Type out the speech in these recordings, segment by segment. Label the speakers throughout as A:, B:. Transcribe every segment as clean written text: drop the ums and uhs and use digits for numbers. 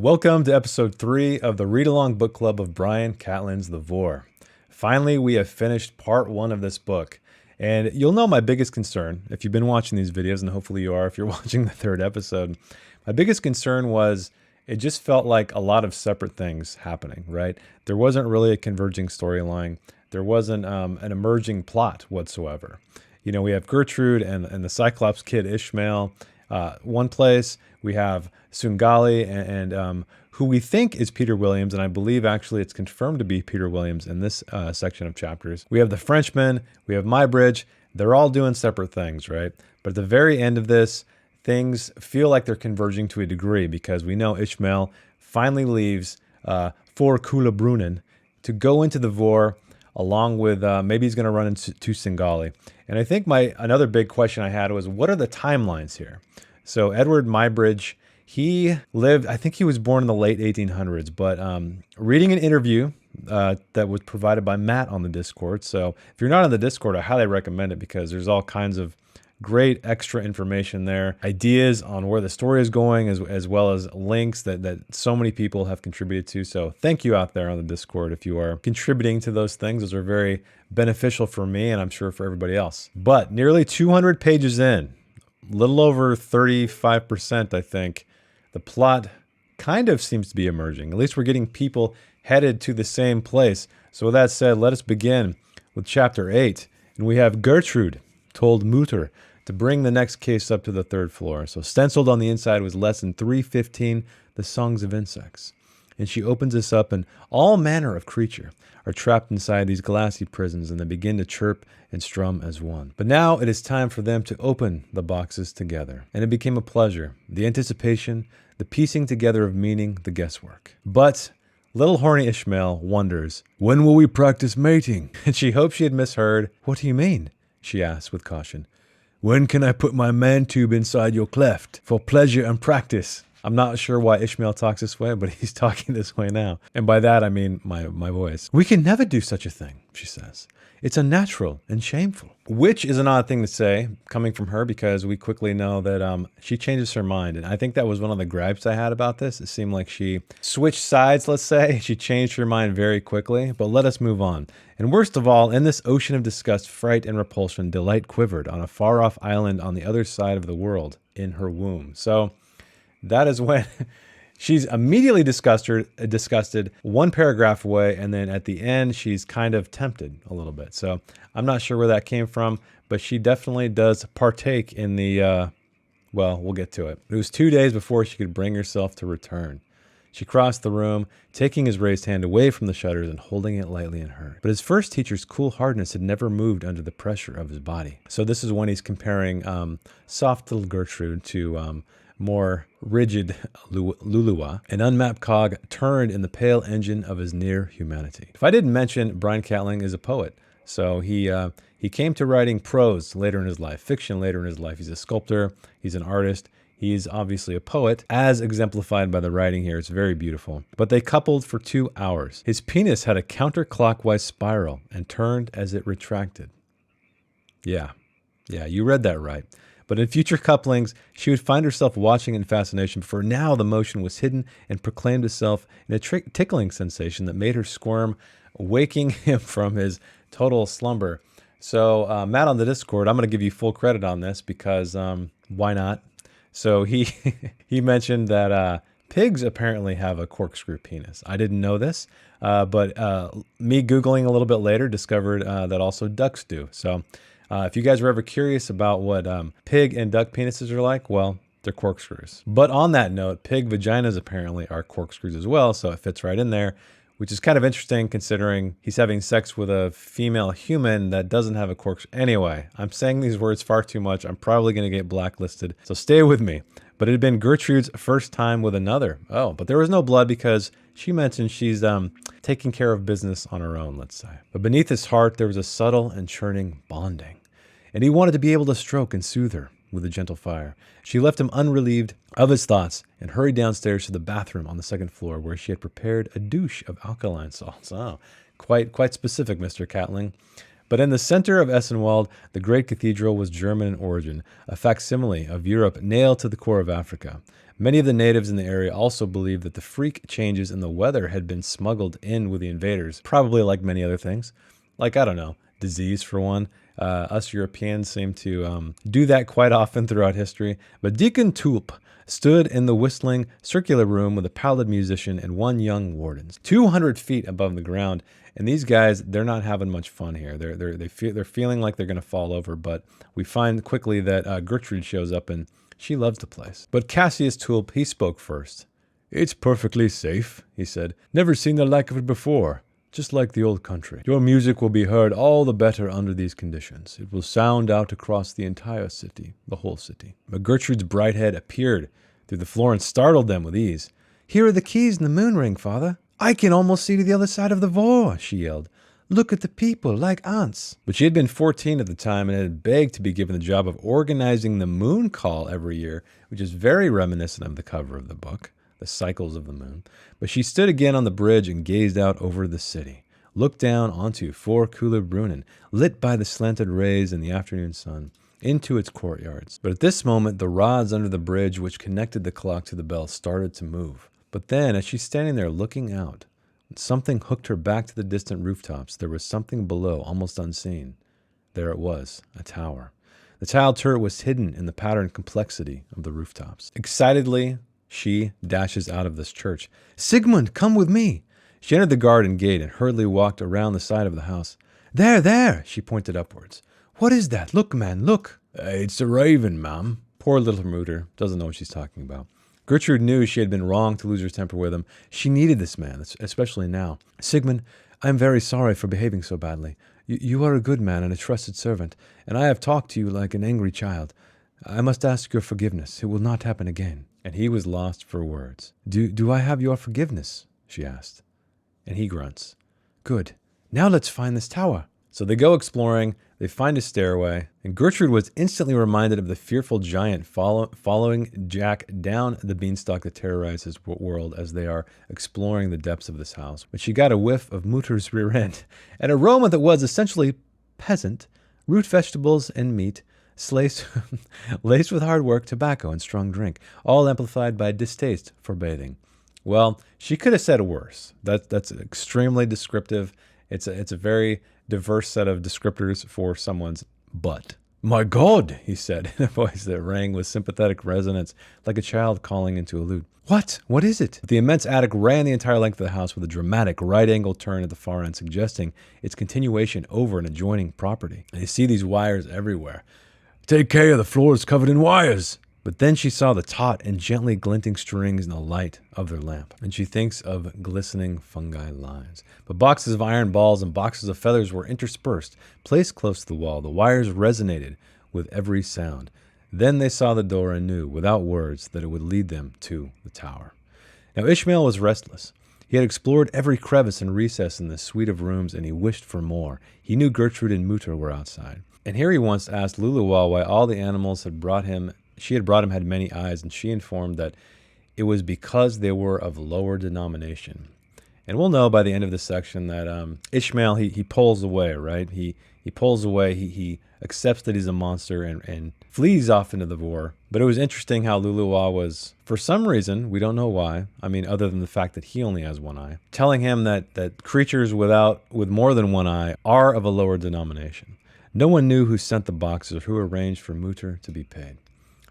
A: Welcome to episode 3 of the read-along book club of Brian Catlin's The Vorrh. Finally, we have finished part 1 of this book. And you'll know my biggest concern, if you've been watching these videos, and hopefully you are if you're watching the 3rd episode, my biggest concern was it just felt like a lot of separate things happening, right? There wasn't really a converging storyline. There wasn't an emerging plot whatsoever. You know, we have Gertrude and the Cyclops kid Ishmael one place. We have Sungali and who we think is Peter Williams, and I believe actually it's confirmed to be Peter Williams in this section of chapters. We have the Frenchman, we have Muybridge. They're all doing separate things, right? But at the very end of this, things feel like they're converging to a degree because we know Ishmael finally leaves for Kulabrunnen to go into the Vorrh along with maybe he's going to run into Sungali. And I think another big question I had was, what are the timelines here? So Edward Muybridge, he lived, I think he was born in the late 1800s, but reading an interview that was provided by Matt on the Discord. So if you're not on the Discord, I highly recommend it because there's all kinds of great extra information there, ideas on where the story is going, as well as links that so many people have contributed to. So thank you out there on the Discord if you are contributing to those things. Those are very beneficial for me and I'm sure for everybody else. But nearly 200 pages in, a little over 35%, I think, the plot kind of seems to be emerging. At least we're getting people headed to the same place. So with that said, let us begin with chapter 8. And we have Gertrude told Mutter to bring the next case up to the 3rd floor. So stenciled on the inside was lesson 315, the songs of insects. And she opens this up and all manner of creature are trapped inside these glassy prisons and they begin to chirp and strum as one. But now it is time for them to open the boxes together. And it became a pleasure, the anticipation, the piecing together of meaning, the guesswork. But little horny Ishmael wonders, when will we practice mating? And she hopes she had misheard. What do you mean? She asks with caution. When can I put my man tube inside your cleft for pleasure and practice? I'm not sure why Ishmael talks this way, but he's talking this way now. And by that, I mean my voice. We can never do such a thing, she says. It's unnatural and shameful. Which is an odd thing to say coming from her because we quickly know that she changes her mind. And I think that was one of the gripes I had about this. It seemed like she switched sides, let's say. She changed her mind very quickly, but let us move on. And worst of all, in this ocean of disgust, fright, and repulsion, delight quivered on a far-off island on the other side of the world in her womb. So that is when she's immediately disgusted one paragraph away, and then at the end, she's kind of tempted a little bit. So I'm not sure where that came from, but she definitely does partake in the, well, we'll get to it. It was 2 days before she could bring herself to return. She crossed the room, taking his raised hand away from the shutters and holding it lightly in hers. But his first teacher's cool hardness had never moved under the pressure of his body. So this is when he's comparing soft little Gertrude to more rigid Lulua, an unmapped cog turned in the pale engine of his near humanity. If I didn't mention, Brian Catling is a poet. So he came to writing prose later in his life, fiction later in his life. He's a sculptor, he's an artist, he's obviously a poet, as exemplified by the writing here. It's very beautiful. But they coupled for 2 hours. His penis had a counterclockwise spiral and turned as it retracted. Yeah, you read that right. But in future couplings, she would find herself watching in fascination, for now the motion was hidden and proclaimed itself in a tickling sensation that made her squirm, waking him from his total slumber. So Matt on the Discord, I'm going to give you full credit on this because why not? So he mentioned that pigs apparently have a corkscrew penis. I didn't know this, but me Googling a little bit later discovered that also ducks do. So if you guys were ever curious about what pig and duck penises are like, well, they're corkscrews. But on that note, pig vaginas apparently are corkscrews as well, so it fits right in there, which is kind of interesting considering he's having sex with a female human that doesn't have a corkscrew. Anyway, I'm saying these words far too much. I'm probably going to get blacklisted, so stay with me. But it had been Gertrude's first time with another. Oh, but there was no blood because she mentioned she's taking care of business on her own, let's say. But beneath his heart, there was a subtle and churning bonding. And he wanted to be able to stroke and soothe her with a gentle fire. She left him unrelieved of his thoughts and hurried downstairs to the bathroom on the 2nd floor where she had prepared a douche of alkaline salts. Oh, quite specific, Mr. Catling. But in the center of Essenwald, the great cathedral was German in origin, a facsimile of Europe nailed to the core of Africa. Many of the natives in the area also believed that the freak changes in the weather had been smuggled in with the invaders, probably like many other things. Like, I don't know, disease for one. Us Europeans seem to do that quite often throughout history. But Deacon Tulp stood in the whistling circular room with a pallid musician and one young warden, 200 feet above the ground. And these guys, they're not having much fun here. They're feeling like they're going to fall over. But we find quickly that Gertrude shows up and she loves the place. But Cassius Tulp, he spoke first. "It's perfectly safe," he said. "Never seen the like of it before. Just like the old country. Your music will be heard all the better under these conditions. It will sound out across the entire city, the whole city." But Gertrude's bright head appeared through the floor and startled them with ease. "Here are the keys in the moon ring, Father. I can almost see to the other side of the Vorrh," she yelled. "Look at the people, like ants." But she had been 14 at the time and had begged to be given the job of organizing the moon call every year, which is very reminiscent of the cover of the book, The Cycles of the Moon. But she stood again on the bridge and gazed out over the city, looked down onto Vorrh, lit by the slanted rays in the afternoon sun, into its courtyards. But at this moment, the rods under the bridge which connected the clock to the bell started to move. But then, as she's standing there looking out, something hooked her back to the distant rooftops. There was something below, almost unseen. There it was, a tower. The tiled turret was hidden in the patterned complexity of the rooftops. Excitedly, she dashes out of this church. "Sigmund, come with me!" She entered the garden gate and hurriedly walked around the side of the house. "There, there!" She pointed upwards. "What is that? Look, man, look!" "It's a raven, ma'am." Poor little Mutter doesn't know what she's talking about. Gertrude knew she had been wrong to lose her temper with him. She needed this man, especially now. "Sigmund, I am very sorry for behaving so badly. You are a good man and a trusted servant, and I have talked to you like an angry child. I must ask your forgiveness. It will not happen again." And he was lost for words. Do I have your forgiveness?" she asked. And he grunts. "Good. Now let's find this tower." So they go exploring, they find a stairway, and Gertrude was instantly reminded of the fearful giant following Jack down the beanstalk that terrorized his world as they are exploring the depths of this house. But she got a whiff of Mutter's rear end, an aroma that was essentially peasant, root vegetables and meat, laced with hard work, tobacco, and strong drink, all amplified by distaste for bathing. Well, she could have said worse. That's extremely descriptive. It's a very diverse set of descriptors for someone's butt. "My God," he said in a voice that rang with sympathetic resonance, like a child calling into a lute. What is it?" The immense attic ran the entire length of the house with a dramatic right-angle turn at the far end, suggesting its continuation over an adjoining property. And you see these wires everywhere. "Take care, the floor is covered in wires." But then she saw the taut and gently glinting strings in the light of their lamp, and she thinks of glistening fungi lines. But boxes of iron balls and boxes of feathers were interspersed, placed close to the wall. The wires resonated with every sound. Then they saw the door and knew, without words, that it would lead them to the tower. Now Ishmael was restless. He had explored every crevice and recess in this suite of rooms, and he wished for more. He knew Gertrude and Mutter were outside. And here he once asked Luluwal why all the animals had brought him had many eyes, and she informed that it was because they were of lower denomination. And we'll know by the end of this section that Ishmael, he pulls away, right? He pulls away, he accepts that he's a monster and flees off into the Vorrh. But it was interesting how Luluwa was, for some reason, we don't know why, I mean, other than the fact that he only has one eye, telling him that creatures with more than one eye are of a lower denomination. No one knew who sent the boxes or who arranged for Mutter to be paid.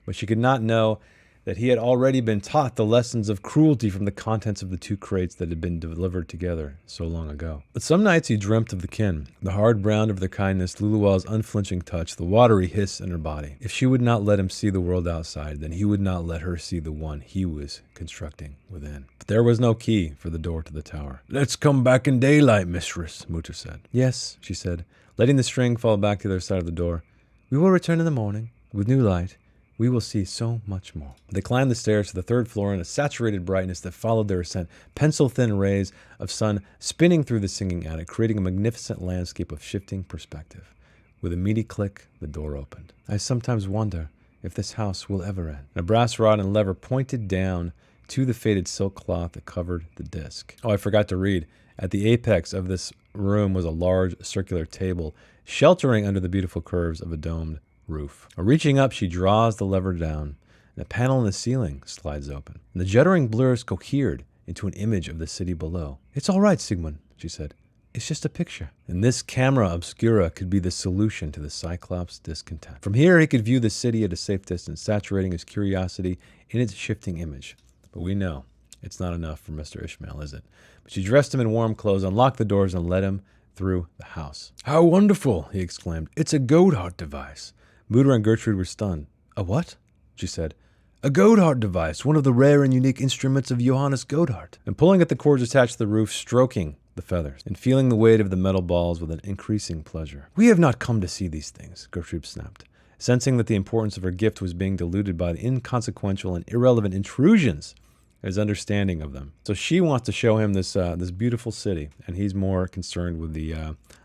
A: But she could not know that he had already been taught the lessons of cruelty from the contents of the two crates that had been delivered together so long ago. But some nights he dreamt of the kin, the hard brown of their kindness, Luluwal's unflinching touch, the watery hiss in her body. If she would not let him see the world outside, then he would not let her see the one he was constructing within. But there was no key for the door to the tower. "Let's come back in daylight, mistress," Mutter said. "Yes," she said, letting the string fall back to the other side of the door. "We will return in the morning with new light. We will see so much more." They climbed the stairs to the third floor in a saturated brightness that followed their ascent, pencil-thin rays of sun spinning through the singing attic, creating a magnificent landscape of shifting perspective. With a meaty click, the door opened. "I sometimes wonder if this house will ever end." A brass rod and lever pointed down to the faded silk cloth that covered the disc. Oh, I forgot to read. At the apex of this room was a large circular table, sheltering under the beautiful curves of a domed roof. Reaching up, she draws the lever down, and a panel in the ceiling slides open. And the juddering blurs cohered into an image of the city below. "It's all right, Sigmund," she said. "It's just a picture." And this camera obscura could be the solution to the Cyclops' discontent. From here, he could view the city at a safe distance, saturating his curiosity in its shifting image. But we know it's not enough for Mr. Ishmael, is it? But she dressed him in warm clothes, unlocked the doors, and led him through the house. "How wonderful!" he exclaimed. "It's a Godard device." Mutter and Gertrude were stunned. "A what?" she said. "A Godard device, one of the rare and unique instruments of Johannes Godard." And pulling at the cords attached to the roof, stroking the feathers, and feeling the weight of the metal balls with an increasing pleasure. "We have not come to see these things," Gertrude snapped, sensing that the importance of her gift was being diluted by the inconsequential and irrelevant intrusions of his understanding of them. So she wants to show him this beautiful city, and he's more concerned with the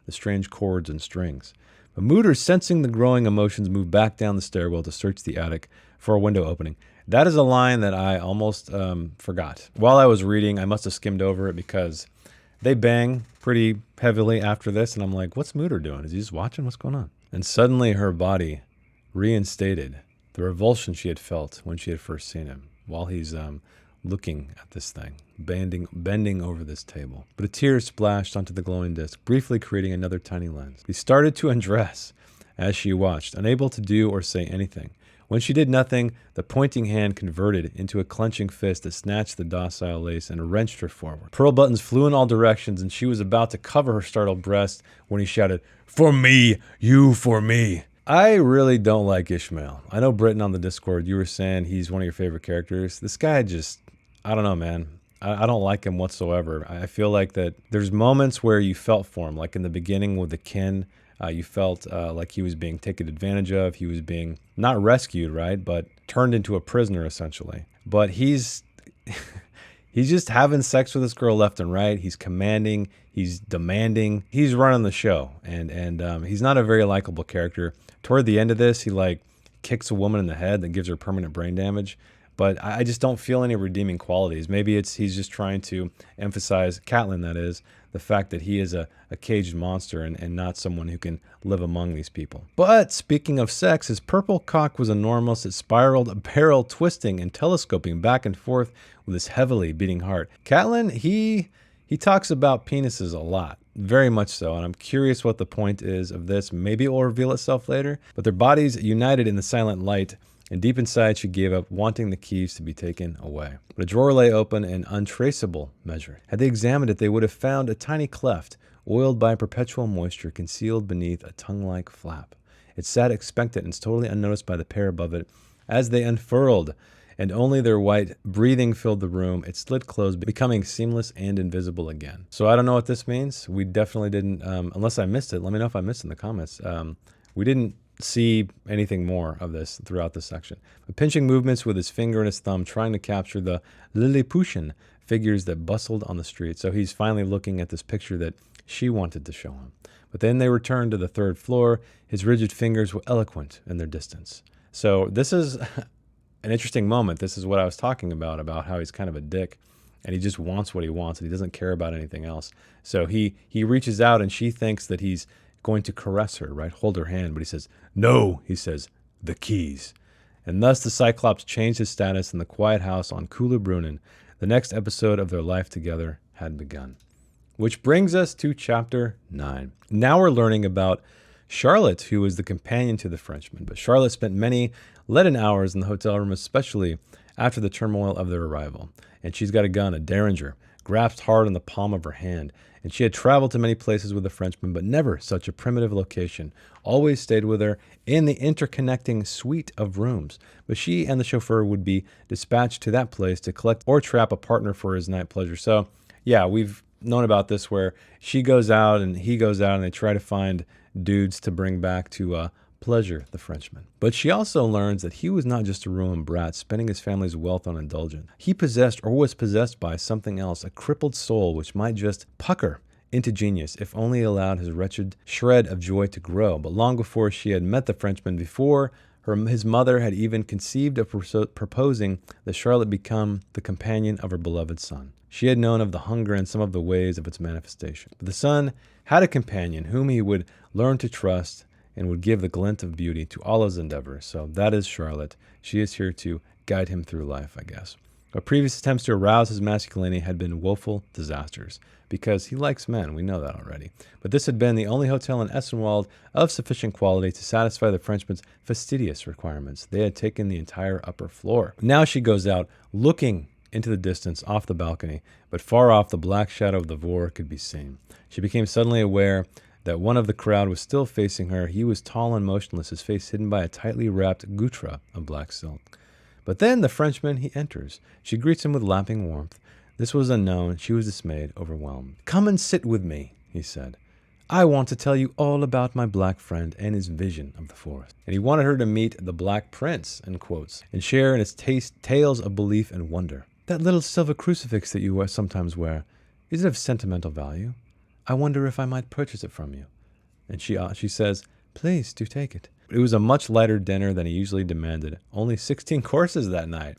A: strange chords and strings. But Mutter, sensing the growing emotions, moved back down the stairwell to search the attic for a window opening. That is a line that I almost forgot. While I was reading, I must have skimmed over it because they bang pretty heavily after this, and I'm like, what's Mutter doing? Is he just watching? What's going on? And suddenly her body reinstated the revulsion she had felt when she had first seen him, while he's looking at this thing, bending over this table. But a tear splashed onto the glowing disc, briefly creating another tiny lens. He started to undress as she watched, unable to do or say anything. When she did nothing, the pointing hand converted into a clenching fist that snatched the docile lace and wrenched her forward. Pearl buttons flew in all directions, and she was about to cover her startled breast when he shouted, "For me! You for me!" I really don't like Ishmael. I know, Britton, on the Discord, you were saying he's one of your favorite characters. This guy just, I don't know, man. I don't like him whatsoever. I feel like that there's moments where you felt for him, like in the beginning with the kin. You felt like he was being taken advantage of. He was being not rescued, right, but turned into a prisoner, essentially. But he's just having sex with this girl left and right. He's commanding. He's demanding. He's running the show, and he's not a very likable character. Toward the end of this, he kicks a woman in the head that gives her permanent brain damage. But I just don't feel any redeeming qualities. Maybe he's just trying to emphasize, Catelyn that is, the fact that he is a caged monster and not someone who can live among these people. But speaking of sex, his purple cock was enormous. It spiraled, a barrel twisting and telescoping back and forth with his heavily beating heart. Catelyn, he talks about penises a lot. Very much so, and I'm curious what the point is of this. Maybe it will reveal itself later. But their bodies united in the silent light, and deep inside she gave up, wanting the keys to be taken away. But a drawer lay open and untraceable measured. Had they examined it, they would have found a tiny cleft, oiled by perpetual moisture, concealed beneath a tongue-like flap. It sat expectant and totally unnoticed by the pair above it. As they unfurled, and only their white breathing filled the room, it slid closed, becoming seamless and invisible again. So I don't know what this means. We definitely didn't, unless I missed it. Let me know if I missed it in the comments. We didn't see anything more of this throughout this section. But pinching movements with his finger and his thumb, trying to capture the Lilliputian figures that bustled on the street. So he's finally looking at this picture that she wanted to show him. But then they returned to the third floor. His rigid fingers were eloquent in their distance. So this is an interesting moment. This is what I was talking about how he's kind of a dick and he just wants what he wants and he doesn't care about anything else. So he reaches out and she thinks that he's going to caress her, right? Hold her hand. But he says, "No," he says, "the keys." And thus the Cyclops changed his status in the quiet house on Kula Brunnen. The next episode of their life together had begun. Which brings us to chapter 9. Now we're learning about Charlotte, who was the companion to the Frenchman. But Charlotte spent many leaden hours in the hotel room, especially after the turmoil of their arrival. And she's got a gun, a Derringer, grasped hard on the palm of her hand. And she had traveled to many places with the Frenchman, but never such a primitive location. Always stayed with her in the interconnecting suite of rooms. But she and the chauffeur would be dispatched to that place to collect or trap a partner for his night pleasure. So, yeah, we've known about this where she goes out and he goes out and they try to find dudes to bring back to pleasure the Frenchman. But she also learns that he was not just a ruined brat spending his family's wealth on indulgence. He possessed or was possessed by something else, a crippled soul which might just pucker into genius if only allowed his wretched shred of joy to grow. But long before she had met the Frenchman, before his mother had even conceived of proposing that Charlotte become the companion of her beloved son, she had known of the hunger and some of the ways of its manifestation. But the son had a companion whom he would learn to trust and would give the glint of beauty to all his endeavors. So that is Charlotte. She is here to guide him through life, I guess. But previous attempts to arouse his masculinity had been woeful disasters, because he likes men, we know that already. But this had been the only hotel in Essenwald of sufficient quality to satisfy the Frenchman's fastidious requirements. They had taken the entire upper floor. Now she goes out, looking into the distance off the balcony, but far off the black shadow of the Vorrh could be seen. She became suddenly aware that one of the crowd was still facing her. He was tall and motionless, his face hidden by a tightly wrapped gutra of black silk. But then the Frenchman, he enters. She greets him with lapping warmth. This was unknown. She was dismayed, overwhelmed. "Come and sit with me," he said. "I want to tell you all about my black friend and his vision of the forest." And he wanted her to meet the Black Prince, in quotes, and share in his tales of belief and wonder. "That little silver crucifix that you sometimes wear, is it of sentimental value? I wonder if I might purchase it from you." And she says, "Please do take it." It was a much lighter dinner than he usually demanded. Only 16 courses that night.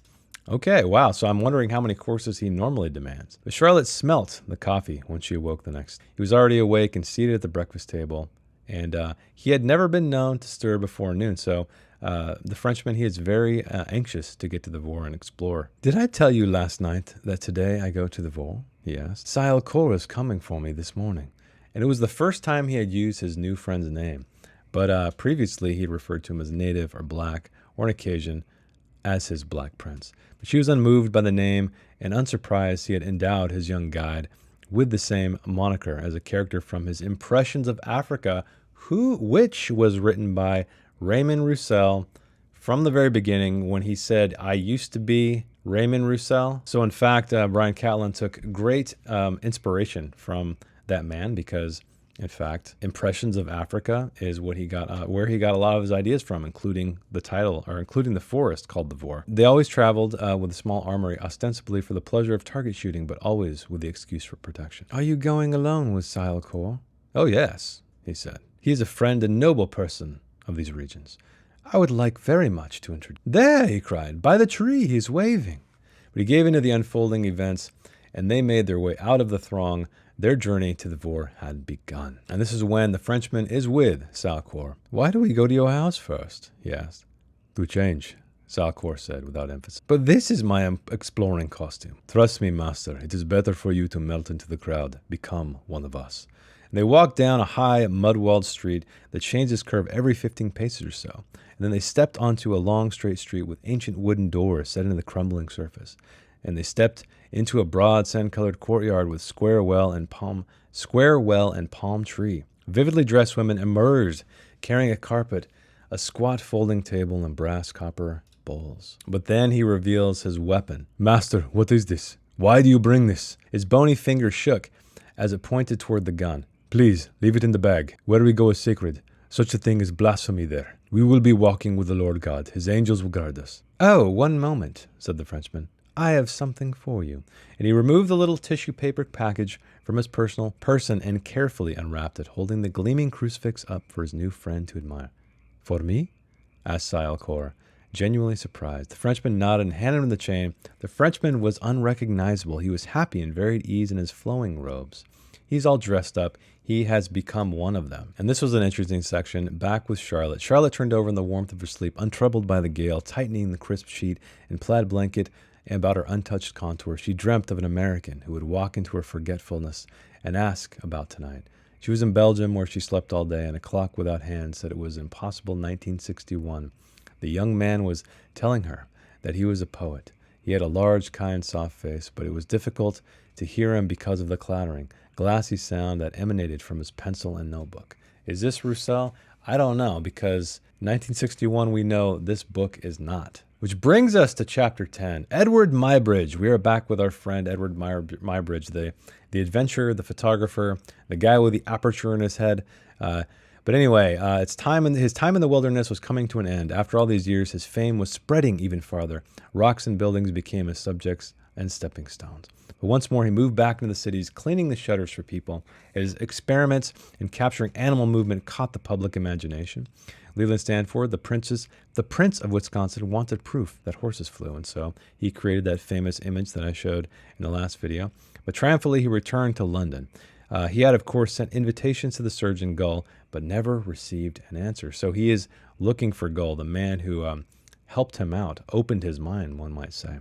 A: Okay, wow, so I'm wondering how many courses he normally demands. But Charlotte smelt the coffee when she awoke the next. He was already awake and seated at the breakfast table, and he had never been known to stir before noon, so the Frenchman, he is very anxious to get to the Vorrh and explore. "Did I tell you last night that today I go to the Vorrh?" he asked. "Sile Cor is coming for me this morning." And it was the first time he had used his new friend's name. But previously, he had referred to him as native or black, or on occasion, as his Black Prince. But she was unmoved by the name, and unsurprised he had endowed his young guide with the same moniker as a character from his Impressions of Africa, which was written by Raymond Roussel from the very beginning when he said, "I used to be Raymond Roussel." So in fact, Bryan Catlin took great inspiration from that man, because in fact, Impressions of Africa is what he got, where he got a lot of his ideas from, including the title, or including the forest called the Vorrh. They always traveled with a small armory, ostensibly for the pleasure of target shooting, but always with the excuse for protection. "Are you going alone with Sile Cor?" "Oh yes," he said. "He is a friend and noble person of these regions. I would like very much to introduce—" "There!" he cried. "By the tree, he's waving." But he gave into the unfolding events, and they made their way out of the throng. Their journey to the Vorrh had begun. And this is when the Frenchman is with Sile Cor. "Why do we go to your house first?" he asked. "To change," Sile Cor said without emphasis. "But this is my exploring costume. Trust me, master, it is better for you to melt into the crowd. Become one of us." And they walked down a high, mud-walled street that changed its curve every 15 paces or so. And then they stepped onto a long, straight street with ancient wooden doors set into the crumbling surface. And they stepped into a broad, sand-colored courtyard with square well and palm tree. Vividly dressed women emerged, carrying a carpet, a squat folding table, and brass copper bowls. But then he reveals his weapon. "Master, what is this? Why do you bring this?" His bony finger shook as it pointed toward the gun. "Please, leave it in the bag. Where we go is sacred. Such a thing is blasphemy there. We will be walking with the Lord God. His angels will guard us." "Oh, one moment," said the Frenchman. "I have something for you." And he removed the little tissue paper package from his person and carefully unwrapped it, holding the gleaming crucifix up for his new friend to admire. "For me?" asked Sile Cor, genuinely surprised. The Frenchman nodded and handed him the chain. The Frenchman was unrecognizable. He was happy and very at ease in his flowing robes. He's all dressed up. He has become one of them. And this was an interesting section. Back with Charlotte. Charlotte turned over in the warmth of her sleep, untroubled by the gale, tightening the crisp sheet and plaid blanket about her untouched contour. She dreamt of an American who would walk into her forgetfulness and ask about tonight. She was in Belgium, where she slept all day, and a clock without hands said it was impossible 1961. The young man was telling her that he was a poet. He had a large, kind, soft face, but it was difficult to hear him because of the clattering, glassy sound that emanated from his pencil and notebook. Is this Roussel? I don't know, because 1961 we know this book is not. Which brings us to chapter 10. Edward Muybridge. We are back with our friend Edward Muybridge, the adventurer, the photographer, the guy with the aperture in his head. But anyway, his time in the wilderness was coming to an end. After all these years, his fame was spreading even farther. Rocks and buildings became his subjects and stepping stones. But once more, he moved back into the cities, cleaning the shutters for people. His experiments in capturing animal movement caught the public imagination. Leland Stanford, the Prince of Wisconsin, wanted proof that horses flew, and so he created that famous image that I showed in the last video. But triumphantly, he returned to London. He had, of course, sent invitations to the surgeon Gull, but never received an answer. So he is looking for Gull, the man who helped him out, opened his mind, one might say,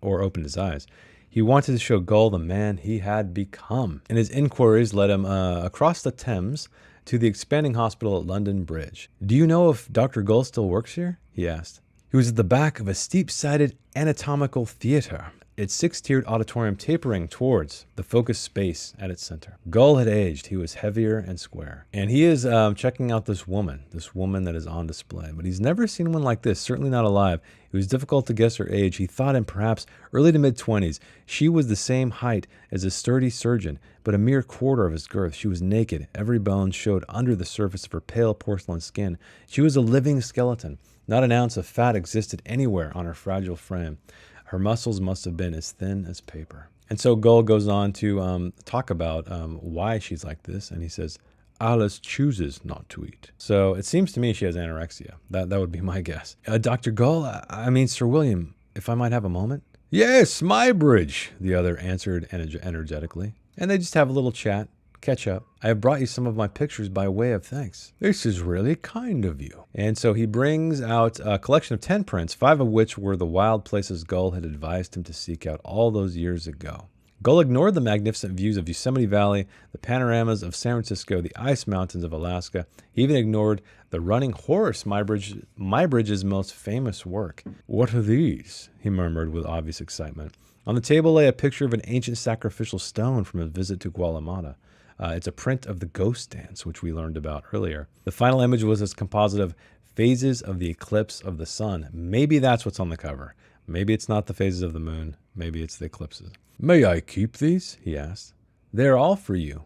A: or opened his eyes. He wanted to show Gull the man he had become. And his inquiries led him across the Thames to the expanding hospital at London Bridge. "Do you know if Dr. Gull still works here?" he asked. He was at the back of a steep-sided anatomical theater, its six-tiered auditorium tapering towards the focused space at its center. Gull had aged. He was heavier and square. And he is checking out this woman that is on display. But he's never seen one like this, certainly not alive. It was difficult to guess her age. He thought in perhaps early to mid-20s. She was the same height as a sturdy surgeon, but a mere quarter of his girth. She was naked. Every bone showed under the surface of her pale porcelain skin. She was a living skeleton. Not an ounce of fat existed anywhere on her fragile frame. Her muscles must have been as thin as paper. And so Gull goes on to talk about why she's like this. And he says, "Alice chooses not to eat." So it seems to me she has anorexia. That would be my guess. Dr. Gull, I mean, Sir William, if I might have a moment. "Yes, Mybridge," the other answered energetically. And they just have a little chat. Catch up. "I have brought you some of my pictures by way of thanks." "This is really kind of you." And so he brings out a collection of 10 prints, 5 of which were the wild places Gull had advised him to seek out all those years ago. Gull ignored the magnificent views of Yosemite Valley, the panoramas of San Francisco, the ice mountains of Alaska. He even ignored the running horse, Mybridge's most famous work. "What are these?" he murmured with obvious excitement. On the table lay a picture of an ancient sacrificial stone from a visit to Guatemala. It's a print of the ghost dance, which we learned about earlier. The final image was this composite of phases of the eclipse of the sun. Maybe that's what's on the cover. Maybe it's not the phases of the moon. Maybe it's the eclipses. "May I keep these?" he asked. "They're all for you,"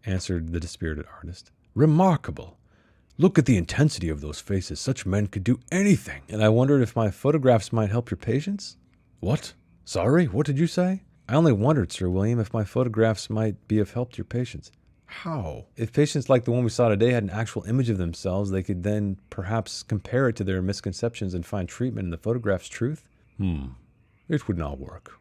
A: answered the dispirited artist. "Remarkable. Look at the intensity of those faces. Such men could do anything." "And I wondered if my photographs might help your patients?" "What? Sorry, what did you say?" "I only wondered, Sir William, if my photographs might be of help to your patients." "How?" "If patients like the one we saw today had an actual image of themselves, they could then perhaps compare it to their misconceptions and find treatment in the photograph's truth." It would not work.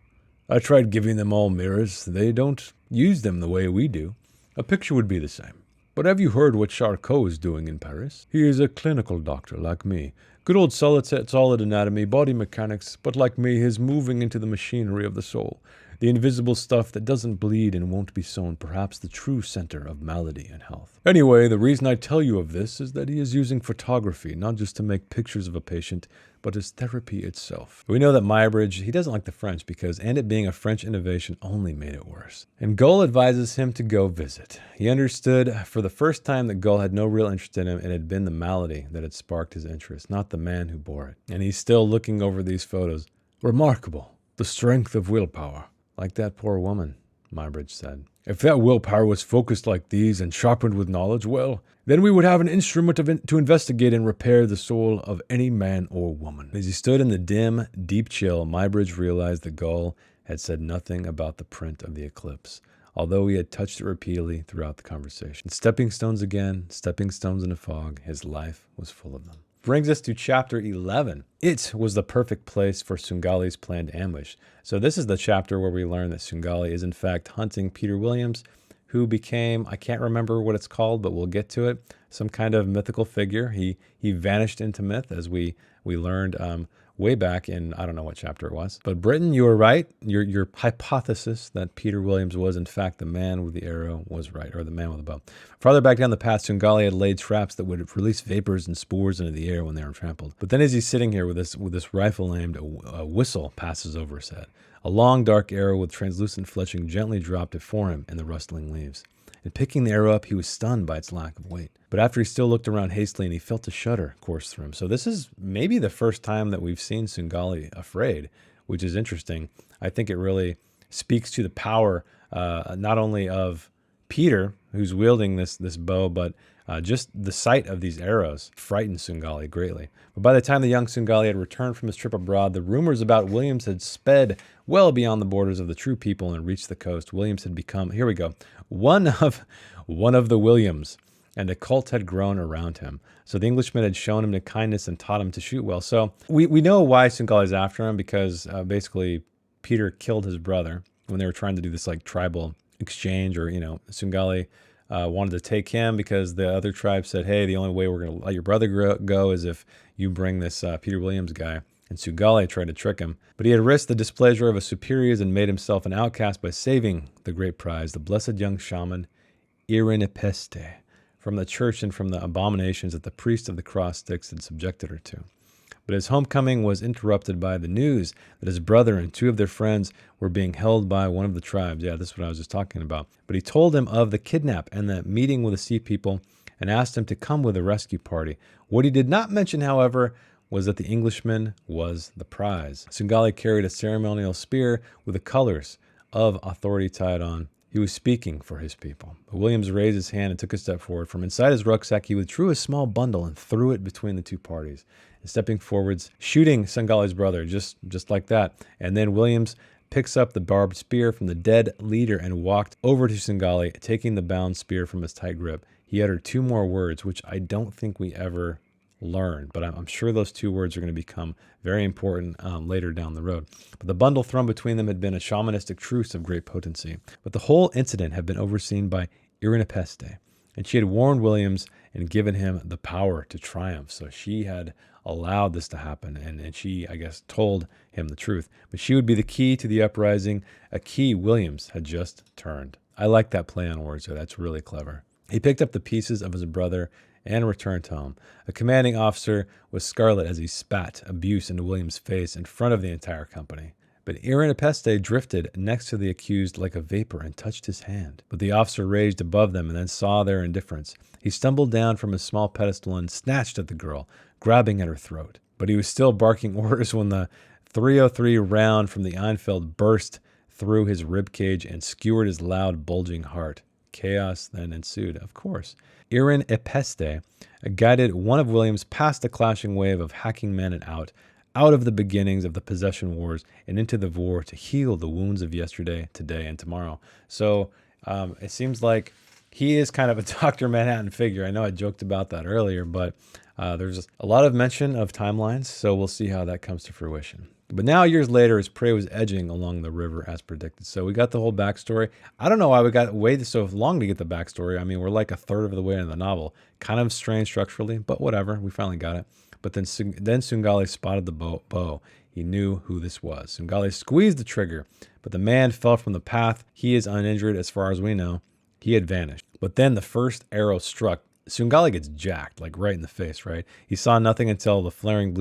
A: I tried giving them all mirrors. They don't use them the way we do. A picture would be the same. But have you heard what Charcot is doing in Paris? He is a clinical doctor like me. Good old solid anatomy, body mechanics, but like me, he is moving into the machinery of the soul. The invisible stuff that doesn't bleed and won't be sown, perhaps the true center of malady and health. Anyway, the reason I tell you of this is that he is using photography, not just to make pictures of a patient, but as therapy itself. We know that Mybridge, he doesn't like the French and it being a French innovation only made it worse. And Gull advises him to go visit. He understood for the first time that Gull had no real interest in him. It had been the malady that had sparked his interest, not the man who bore it. And he's still looking over these photos. "Remarkable. The strength of willpower." "Like that poor woman," Mybridge said. "If that willpower was focused like these and sharpened with knowledge, well, then we would have an instrument to investigate and repair the soul of any man or woman." As he stood in the dim, deep chill, Mybridge realized that Gull had said nothing about the print of the eclipse, although he had touched it repeatedly throughout the conversation. Stepping stones again, stepping stones in the fog, his life was full of them. Brings us to chapter 11. It was the perfect place for Sungali's planned ambush. So this is the chapter where we learn that Sungali is in fact hunting Peter Williams, who became, I can't remember what it's called, but we'll get to it, some kind of mythical figure. He vanished into myth, as we learned way back in, I don't know what chapter it was. But Britton, you were right. Your hypothesis that Peter Williams was in fact the man with the arrow was right, or the man with the bow. Farther back down the path, Sungali had laid traps that would release vapors and spores into the air when they were trampled. But then as he's sitting here with this rifle aimed, a whistle passes over his head. A long dark arrow with translucent fletching gently dropped before him in the rustling leaves. And picking the arrow up, he was stunned by its lack of weight. But after he still looked around hastily, and he felt a shudder course through him. So this is maybe the first time that we've seen Sungali afraid, which is interesting. I think it really speaks to the power not only of Peter, who's wielding this bow, but just the sight of these arrows frightened Sungali greatly. But by the time the young Sungali had returned from his trip abroad, the rumors about Williams had sped well beyond the borders of the true people and reached the coast. Williams had become, here we go, one of the Williams, and a cult had grown around him. So the Englishman had shown him the kindness and taught him to shoot well. So we know why Sungali's after him, because basically Peter killed his brother when they were trying to do this like tribal exchange, or, Sungali wanted to take him because the other tribe said, hey, the only way we're going to let your brother go is if you bring this Peter Williams guy. And Sungali tried to trick him, but he had risked the displeasure of his superiors and made himself an outcast by saving the great prize, the blessed young shaman Irinepeste, from the church and from the abominations that the priest of the cross sticks had subjected her to. But his homecoming was interrupted by the news that his brother and two of their friends were being held by one of the tribes. Yeah, this is what I was just talking about. But he told him of the kidnap and the meeting with the sea people and asked him to come with a rescue party. What he did not mention, however, was that the Englishman was the prize. Sungali carried a ceremonial spear with the colors of authority tied on. He was speaking for his people. But Williams raised his hand and took a step forward. From inside his rucksack, he withdrew a small bundle and threw it between the two parties. And stepping forwards, shooting Sungali's brother, just like that. And then Williams picks up the barbed spear from the dead leader and walked over to Sungali, taking the bound spear from his tight grip. He uttered two more words, which I don't think we ever learn, but I'm sure those two words are going to become very important later down the road. But the bundle thrown between them had been a shamanistic truce of great potency. But the whole incident had been overseen by Irinepeste, and she had warned Williams and given him the power to triumph. So she had allowed this to happen, and she, I guess, told him the truth. But she would be the key to the uprising, a key Williams had just turned. I like that play on words, so that's really clever. He picked up the pieces of his brother and returned home. A commanding officer was scarlet as he spat abuse into Williams' face in front of the entire company. But Irinepeste drifted next to the accused like a vapor and touched his hand. But the officer raged above them and then saw their indifference. He stumbled down from his small pedestal and snatched at the girl, grabbing at her throat. But he was still barking orders when the .303 round from the Einfeld burst through his ribcage and skewered his loud, bulging heart. Chaos then ensued, of course. Irinepeste guided one of Williams past the clashing wave of hacking men and out of the beginnings of the possession wars and into the Vorrh to heal the wounds of yesterday, today, and tomorrow. So it seems like he is kind of a Dr. Manhattan figure. I know I joked about that earlier, but there's a lot of mention of timelines, so we'll see how that comes to fruition. But now, years later, his prey was edging along the river as predicted. So we got the whole backstory. I don't know why we got waited so long to get the backstory. I mean, we're like a third of the way in the novel. Kind of strange structurally, but whatever. We finally got it. But then Sungali spotted the bow. He knew who this was. Sungali squeezed the trigger, but the man fell from the path. He is uninjured as far as we know. He had vanished. But then the first arrow struck. Sungali gets jacked, like right in the face, right? He saw nothing until the flaring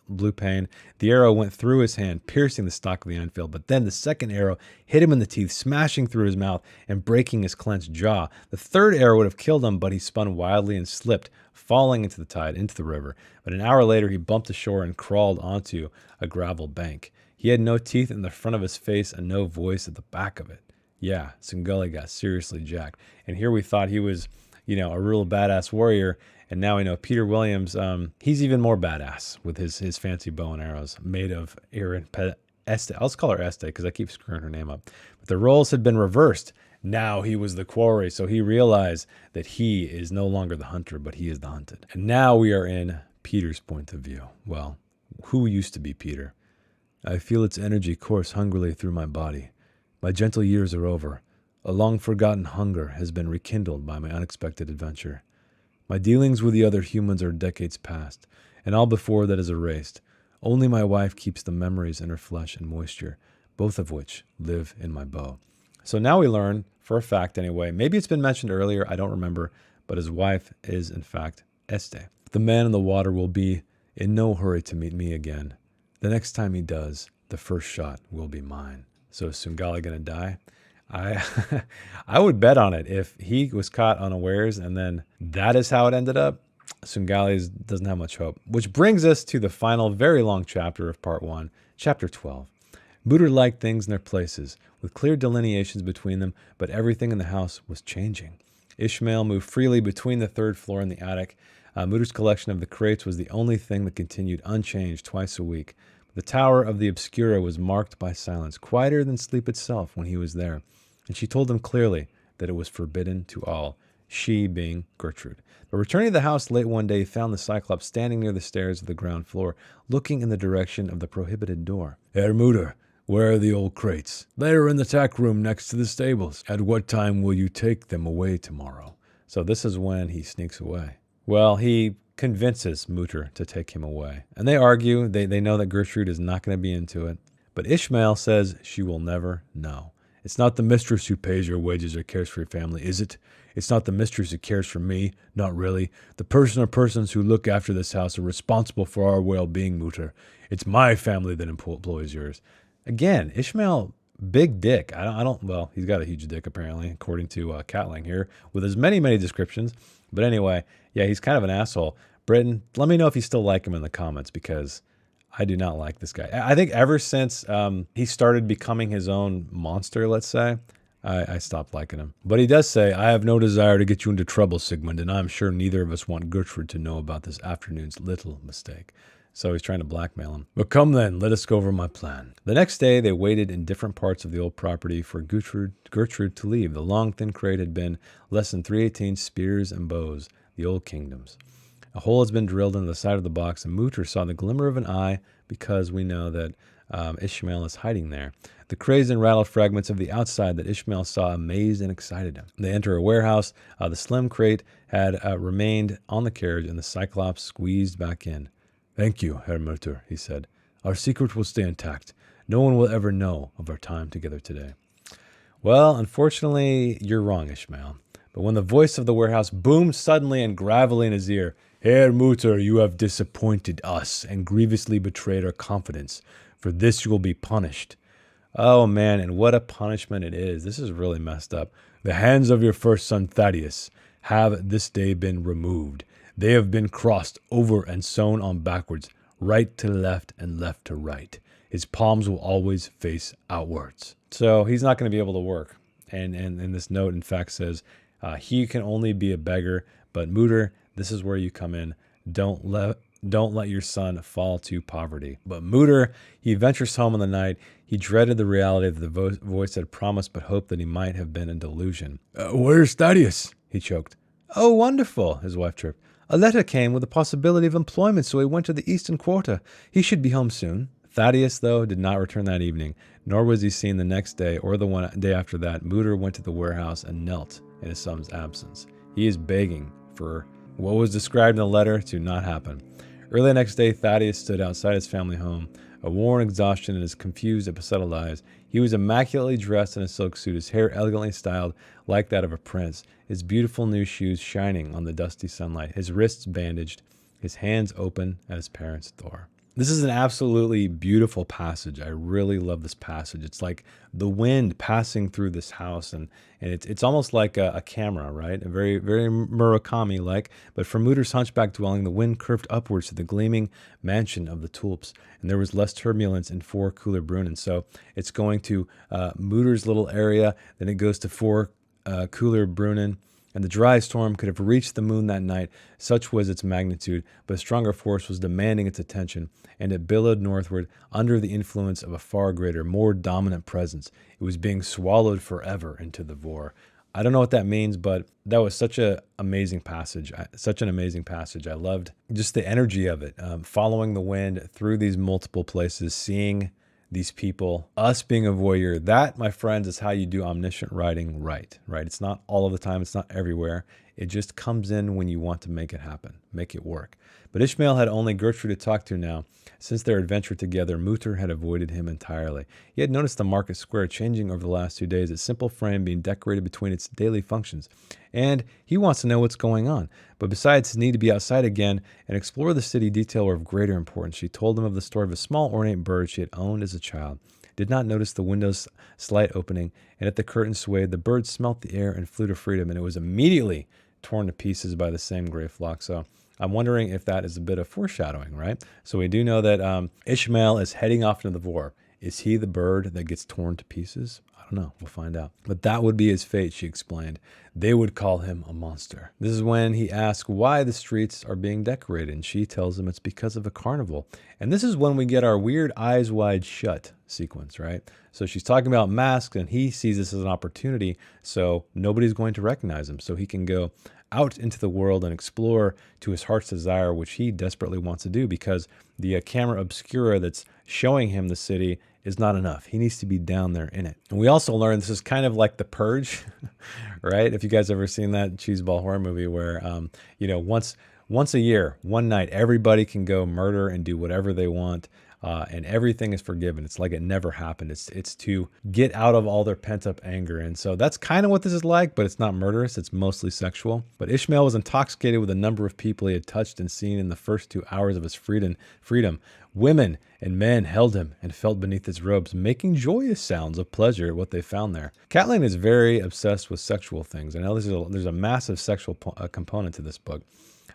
A: blue pain. The arrow went through his hand, piercing the stock of the Enfield. But then the second arrow hit him in the teeth, smashing through his mouth and breaking his clenched jaw. The third arrow would have killed him, but he spun wildly and slipped, falling into the tide, into the river. But an hour later, he bumped ashore and crawled onto a gravel bank. He had no teeth in the front of his face and no voice at the back of it. Yeah, Sungali got seriously jacked. And here we thought he was, a real badass warrior. And now we know Peter Williams, he's even more badass with his fancy bow and arrows made of Irinepeste. I'll just call her Este because I keep screwing her name up. But the roles had been reversed. Now he was the quarry, so he realized that he is no longer the hunter, but he is the hunted. And now we are in Peter's point of view. Well, who used to be Peter? I feel its energy course hungrily through my body. My gentle years are over. A long-forgotten hunger has been rekindled by my unexpected adventure. My dealings with the other humans are decades past, and all before that is erased. Only my wife keeps the memories in her flesh and moisture, both of which live in my bow. So now we learn, for a fact anyway, maybe it's been mentioned earlier, I don't remember, but his wife is in fact Este. The man in the water will be in no hurry to meet me again. The next time he does, the first shot will be mine. So is Sungali gonna die? I would bet on it. If he was caught unawares and then that is how it ended up, Sungali doesn't have much hope. Which brings us to the final, very long chapter of part 1, chapter 12. Mutter liked things in their places, with clear delineations between them, but everything in the house was changing. Ishmael moved freely between the third floor and the attic. Mutter's collection of the crates was the only thing that continued unchanged twice a week. The tower of the Obscura was marked by silence, quieter than sleep itself when he was there, and she told him clearly that it was forbidden to all, she being Gertrude. But returning to the house late one day, he found the Cyclops standing near the stairs of the ground floor, looking in the direction of the prohibited door. Herr Mutter, Where are the old crates? They are in the tack room next to the stables. At what time will you take them away tomorrow? So this is when he sneaks away. Well, he convinces Mutter to take him away. And they argue. They know that Gertrude is not going to be into it. But Ishmael says she will never know. It's not the mistress who pays your wages or cares for your family, is it? It's not the mistress who cares for me, not really. The person or persons who look after this house are responsible for our well-being, Mutter. It's my family that employs yours. Again, Ishmael, big dick. Well, he's got a huge dick apparently, according to Catling here, with as many descriptions. But anyway, yeah, he's kind of an asshole. Britton, let me know if you still like him in the comments, because I do not like this guy. I think ever since he started becoming his own monster, let's say, I stopped liking him. But he does say, I have no desire to get you into trouble, Sigmund, and I'm sure neither of us want Gertrude to know about this afternoon's little mistake. So he's trying to blackmail him. But come then, let us go over my plan. The next day, they waited in different parts of the old property for Gertrude to leave. The long, thin crate had been less than 3/18 spears and bows, the old kingdoms. A hole has been drilled into the side of the box, and Mutter saw the glimmer of an eye, because we know that Ishmael is hiding there. The crazed and rattled fragments of the outside that Ishmael saw amazed and excited him. They enter a warehouse. The slim crate had remained on the carriage, and the Cyclops squeezed back in. Thank you, Herr Mutter, he said. Our secret will stay intact. No one will ever know of our time together today. Well, unfortunately, you're wrong, Ishmael. But when the voice of the warehouse boomed suddenly and gravelly in his ear, Herr Mutter, you have disappointed us and grievously betrayed our confidence. For this you will be punished. Oh, man, and what a punishment it is. This is really messed up. The hands of your first son, Thaddeus, have this day been removed. They have been crossed over and sewn on backwards, right to left and left to right. His palms will always face outwards. So he's not going to be able to work. And this note, in fact, says, he can only be a beggar, but Mutter, this is where you come in. Don't let your son fall to poverty. But Mutter, he ventures home in the night. He dreaded the reality that the voice had promised, but hoped that he might have been a delusion. Where's Thaddeus? He choked. Oh, wonderful, his wife chirped. A letter came with the possibility of employment, so he went to the eastern quarter. He should be home soon. Thaddeus, though, did not return that evening, nor was he seen the next day or the one day after that. Mutter went to the warehouse and knelt in his son's absence. He is begging for what was described in the letter to not happen. Early the next day, Thaddeus stood outside his family home, a worn exhaustion in his confused and besettled eyes. He was immaculately dressed in a silk suit, his hair elegantly styled like that of a prince, his beautiful new shoes shining on the dusty sunlight, his wrists bandaged, his hands open at his parents' door. This is an absolutely beautiful passage. I really love this passage. It's like the wind passing through this house, and it's almost like a camera, right? A very, very Murakami-like. But for Mutter's hunchback dwelling, the wind curved upwards to the gleaming mansion of the Tulps, and there was less turbulence in Vorrh Brunnen. So it's going to Mutter's little area, then it goes to Vorrh Brunnen. And the dry storm could have reached the moon that night, such was its magnitude, but a stronger force was demanding its attention, and it billowed northward under the influence of a far greater, more dominant presence. It was being swallowed forever into the Vorrh. I don't know what that means, but that was such an amazing passage. I loved just the energy of it, following the wind through these multiple places, seeing these people, us being a voyeur. That, my friends, is how you do omniscient writing right? It's not all of the time. It's not everywhere. It just comes in when you want to make it happen, make it work. But Ishmael had only Gertrude to talk to now. Since their adventure together, Mutter had avoided him entirely. He had noticed the market square changing over the last 2 days, its simple frame being decorated between its daily functions. And he wants to know what's going on. But besides his need to be outside again and explore the city, detail were of greater importance. She told him of the story of a small ornate bird she had owned as a child. Did not notice the window's slight opening, and at the curtain swayed, the bird smelt the air and flew to freedom, and it was immediately torn to pieces by the same gray flock. So I'm wondering if that is a bit of foreshadowing, right? So we do know that Ishmael is heading off into the Vorrh. Is he the bird that gets torn to pieces? I don't know. We'll find out. But that would be his fate, she explained. They would call him a monster. This is when he asks why the streets are being decorated, and she tells him it's because of a carnival. And this is when we get our weird eyes wide shut sequence, right? So she's talking about masks, and he sees this as an opportunity, so nobody's going to recognize him. So he can go out into the world and explore to his heart's desire, which he desperately wants to do, because the camera obscura that's showing him the city is not enough. He needs to be down there in it. And we also learn this is kind of like The Purge, right? If you guys ever seen that cheeseball horror movie where, once a year, one night, everybody can go murder and do whatever they want. And everything is forgiven. It's like it never happened. It's to get out of all their pent up anger. And so that's kind of what this is like, but it's not murderous. It's mostly sexual. But Ishmael was intoxicated with the number of people he had touched and seen in the first 2 hours of his freedom. Women and men held him and felt beneath his robes, making joyous sounds of pleasure at what they found there. Catelyn is very obsessed with sexual things. I know there's a massive sexual component to this book.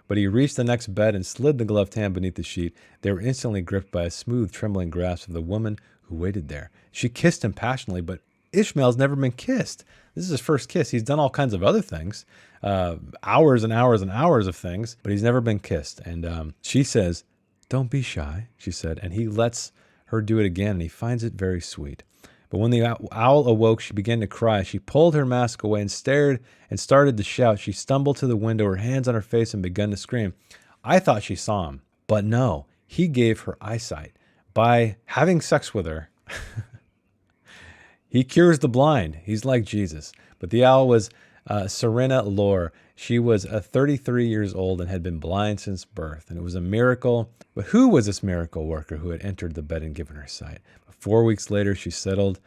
A: But he reached the next bed and slid the gloved hand beneath the sheet. They were instantly gripped by a smooth, trembling grasp of the woman who waited there. She kissed him passionately, but Ishmael's never been kissed. This is his first kiss. He's done all kinds of other things, hours and hours and hours of things, but he's never been kissed. And she says, "Don't be shy," she said, and he lets her do it again, and he finds it very sweet. But when the owl awoke, she began to cry. She pulled her mask away and stared and started to shout. She stumbled to the window, her hands on her face, and began to scream. I thought she saw him, but no, he gave her eyesight. By having sex with her, he cures the blind. He's like Jesus. But the owl was Serena Lore. She was 33 years old and had been blind since birth, and it was a miracle. But who was this miracle worker who had entered the bed and given her sight? 4 weeks later, she settled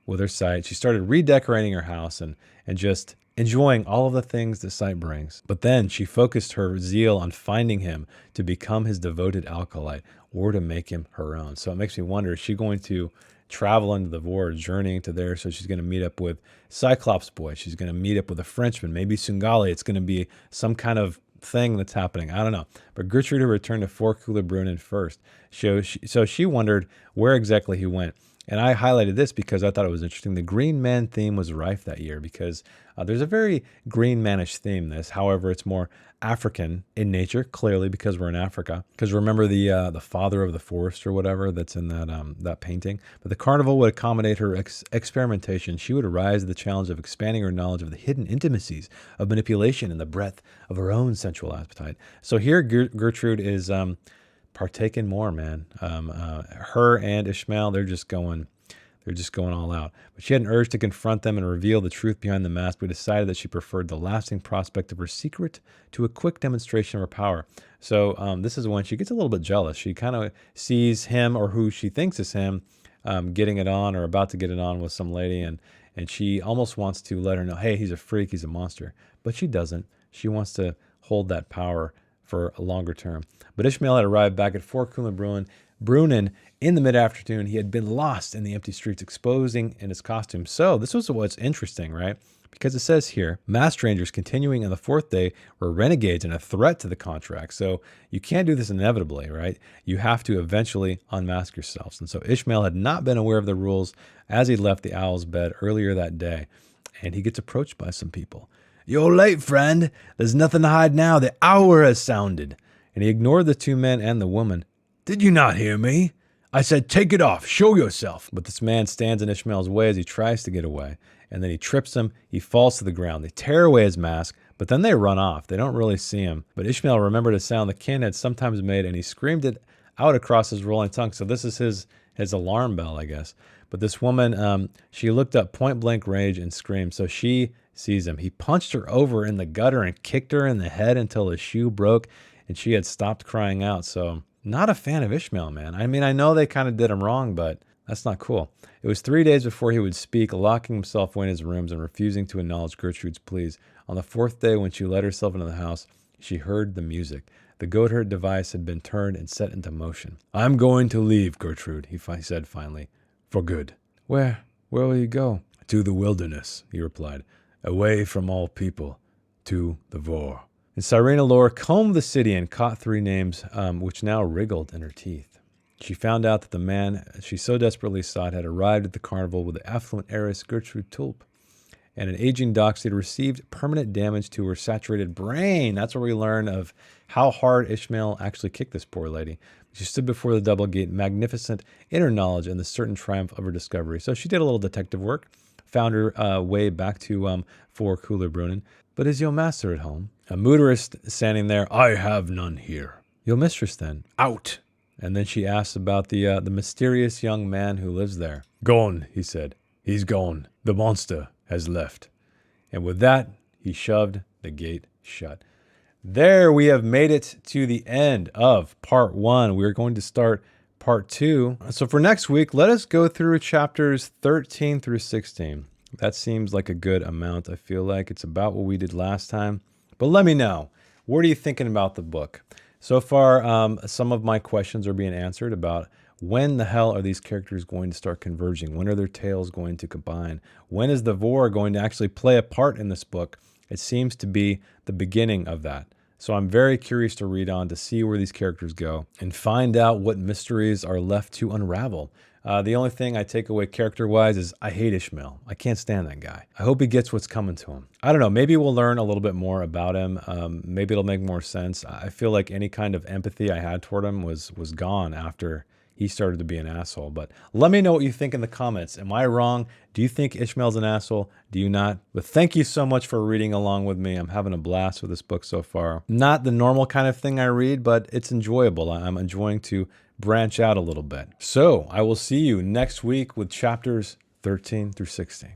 A: with her sight. She started redecorating her house and just enjoying all of the things that sight brings. But then she focused her zeal on finding him to become his devoted acolyte or to make him her own. So it makes me wonder, is she going to travel into the Vorrh, journeying to there? So she's going to meet up with Cyclops Boy. She's going to meet up with a Frenchman, maybe Sungali. It's going to be some kind of thing that's happening. I don't know. But Gertrude returned to Vorrh Brunnen first. So she wondered where exactly he went. And I highlighted this because I thought it was interesting. The Green Man theme was rife that year because there's a very Green Manish theme this. However, it's more African in nature, clearly because we're in Africa. Because remember the father of the forest or whatever that's in that painting. But the carnival would accommodate her experimentation. She would arise to the challenge of expanding her knowledge of the hidden intimacies of manipulation and the breadth of her own sensual appetite. So here Gertrude is partaking more, man. Her and Ishmael, they're just going all out. But she had an urge to confront them and reveal the truth behind the mask, but decided that she preferred the lasting prospect of her secret to a quick demonstration of her power. So this is when she gets a little bit jealous. She kind of sees him, or who she thinks is him, getting it on or about to get it on with some lady, and she almost wants to let her know, hey, he's a freak, he's a monster. But she doesn't. She wants to hold that power for a longer term. But Ishmael had arrived back at Vorrh Brunnen in the mid-afternoon. He had been lost in the empty streets, exposing in his costume. So this was what's interesting, right? Because it says here, mass strangers continuing on the fourth day were renegades and a threat to the contract. So you can't do this inevitably, right? You have to eventually unmask yourselves. And so Ishmael had not been aware of the rules as he left the owl's bed earlier that day. And he gets approached by some people. "You're late, friend. There's nothing to hide now. The hour has sounded." And he ignored the two men and the woman. "Did you not hear me? I said, take it off. Show yourself." But this man stands in Ishmael's way as he tries to get away. And then he trips him. He falls to the ground. They tear away his mask, but then they run off. They don't really see him. But Ishmael remembered a sound the kin had sometimes made, and he screamed it out across his rolling tongue. So this is his alarm bell, I guess. But this woman, she looked up point blank rage and screamed. So she sees him. He punched her over in the gutter and kicked her in the head until his shoe broke, and she had stopped crying out. So not a fan of Ishmael, man. I mean, I know they kind of did him wrong, but that's not cool. It was 3 days before he would speak, locking himself away in his rooms and refusing to acknowledge Gertrude's pleas. On the fourth day, when she let herself into the house, she heard the music. The goatherd device had been turned and set into motion. "I'm going to leave, Gertrude," he said finally. "For good." Where will you go?" "To the wilderness," he replied. "Away from all people. To the Vorrh." And Serena Lore combed the city and caught 3 names, which now wriggled in her teeth. She found out that the man she so desperately sought had arrived at the carnival with the affluent heiress Gertrude Tulp. And an aging dox had received permanent damage to her saturated brain. That's where we learn of how hard Ishmael actually kicked this poor lady. She stood before the double gate, magnificent in her knowledge and the certain triumph of her discovery. So she did a little detective work, found her way back to Vorrh Brunnen. "But is your master at home?" A motorist standing there. "I have none here." "Your mistress, then?" "Out." And then she asks about the mysterious young man who lives there. Gone, he said. He's gone. The monster has left. And with that, he shoved the gate shut. There, we have made it to the end of part 1. We're going to start part 2. So for next week, let us go through chapters 13 through 16. That seems like a good amount. I feel like it's about what we did last time. But let me know, what are you thinking about the book? So far, some of my questions are being answered about when the hell are these characters going to start converging? When are their tales going to combine? When is the Vorrh going to actually play a part in this book? It seems to be the beginning of that. So I'm very curious to read on to see where these characters go and find out what mysteries are left to unravel. The only thing I take away character-wise is I hate Ishmael. I can't stand that guy. I hope he gets what's coming to him. I don't know. Maybe we'll learn a little bit more about him. Maybe it'll make more sense. I feel like any kind of empathy I had toward him was gone after he started to be an asshole. But let me know what you think in the comments. Am I wrong? Do you think Ishmael's an asshole? Do you not? But thank you so much for reading along with me. I'm having a blast with this book so far. Not the normal kind of thing I read, but it's enjoyable. I'm enjoying to branch out a little bit. So I will see you next week with chapters 13 through 16.